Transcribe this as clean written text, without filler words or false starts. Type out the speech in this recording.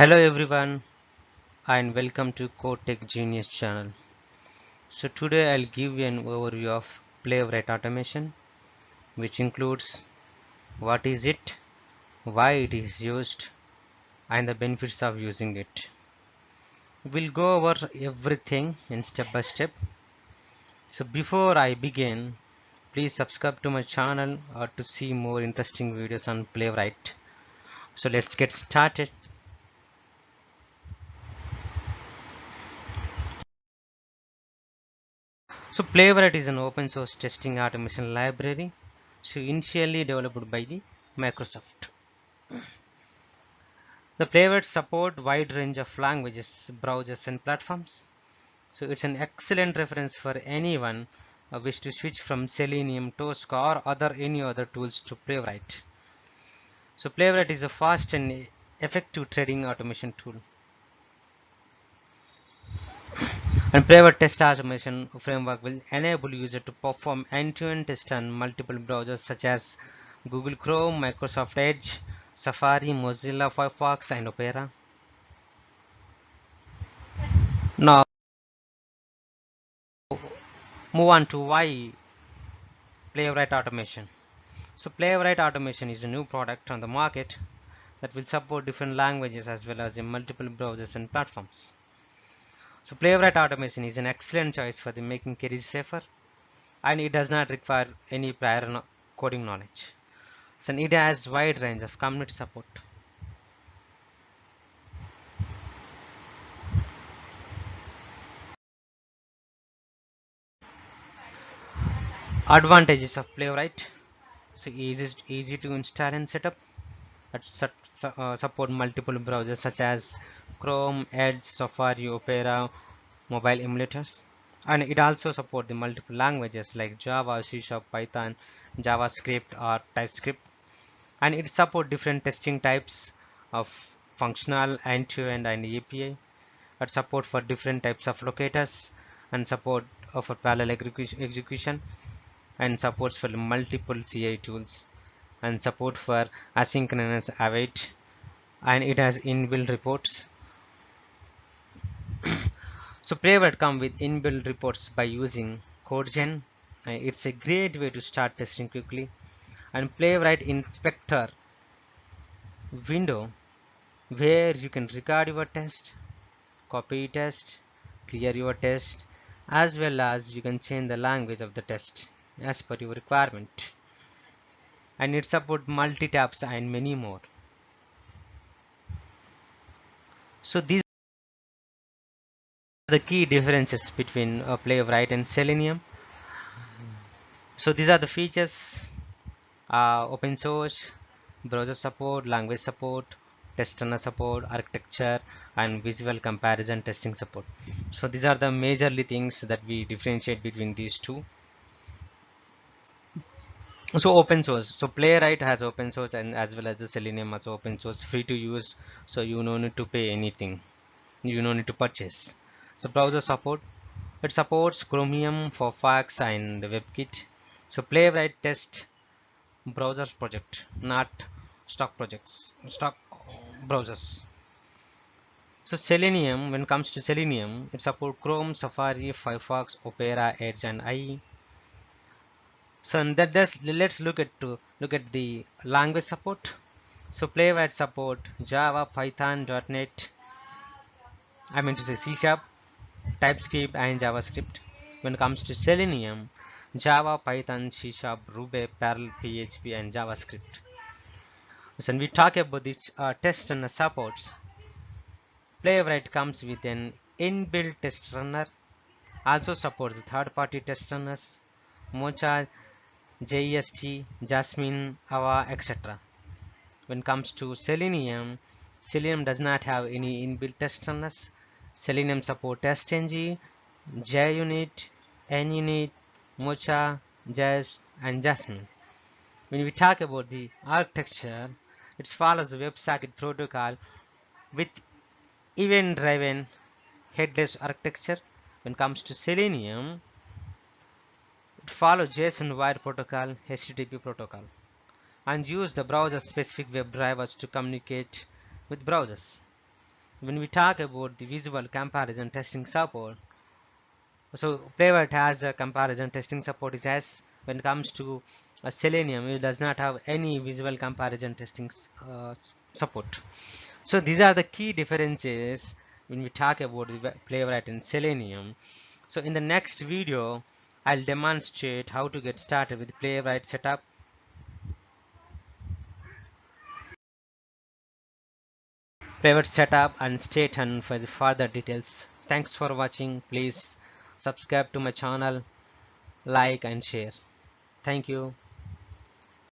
Hello everyone and welcome to Codetech Genius channel. So today I'll give you an overview of Playwright automation, which includes what is it, why it is used, and the benefits of using it. We'll go over everything in step by step. So before I begin, please subscribe to my channel to see more interesting videos on Playwright. So let's get started. So Playwright is an open source testing automation library, so initially developed by the Microsoft. The Playwright support wide range of languages, browsers and platforms. So it's an excellent reference for anyone wish to switch from Selenium, Tosca or any other tools to Playwright. So Playwright is a fast and effective trading automation tool. And Playwright test automation framework will enable user to perform end-to-end tests on multiple browsers such as Google Chrome, Microsoft Edge, Safari, Mozilla Firefox, and Opera. Now, move on to why Playwright automation. So, Playwright automation is a new product on the market that will support different languages as well as in multiple browsers and platforms. So, Playwright automation is an excellent choice for the making career safer, and it does not require any prior coding knowledge. So it has wide range of community support. Advantages of Playwright: so easy to install and set up. It support multiple browsers such as Chrome, Edge, Safari, Opera, mobile emulators, and it also support the multiple languages like Java, C#, Python, JavaScript or TypeScript, and it support different testing types of functional, end-to-end, and API. It support for different types of locators and support for parallel execution, and supports for multiple CI tools, and support for asynchronous await, and it has inbuilt reports. So Playwright come with inbuilt reports by using CodeGen. It's a great way to start testing quickly. And Playwright Inspector window where you can record your test, copy test, clear your test, as well as you can change the language of the test as per your requirement. And it supports multi-tabs and many more. So these are the key differences between Playwright and Selenium. So these are the features: open source, browser support, language support, test runner support, architecture, and visual comparison testing support. So these are the majorly things that we differentiate between these two. So open source, so Playwright has open source, and as well as the Selenium has open source, free to use, so you no need to pay anything, you no need to purchase. So browser support, it supports Chromium, Firefox, and WebKit. So Playwright test browsers project, not stock browsers. So Selenium, when it comes to Selenium, it supports Chrome, Safari, Firefox, Opera, Edge, and IE. So let's look at the language support. So Playwright support Java, Python, .NET, I mean to say C#, TypeScript, and JavaScript. When it comes to Selenium, Java, Python, C#, Ruby, Perl, PHP, and JavaScript. So when we talk about this test and supports, Playwright comes with an inbuilt test runner, also supports the third-party test runners, Mocha, JST, Jasmine, Ava, etc. When it comes to Selenium, Selenium does not have any inbuilt test runners. Selenium support TestNG, JUnit, NUnit, Mocha, Jest, and Jasmine. When we talk about the architecture, it follows the WebSocket protocol with event-driven headless architecture. When it comes to Selenium, it follows JSON wire protocol, HTTP protocol, and use the browser specific web drivers to communicate with browsers. When we talk about the visual comparison testing support, so Playwright has a comparison testing support is as when it comes to Selenium, it does not have any visual comparison testing support. So these are the key differences when we talk about the Playwright and Selenium. So in the next video, I'll demonstrate how to get started with Playwright setup. Playwright setup and stay tuned for the further details. Thanks for watching. Please subscribe to my channel, like and share. Thank you.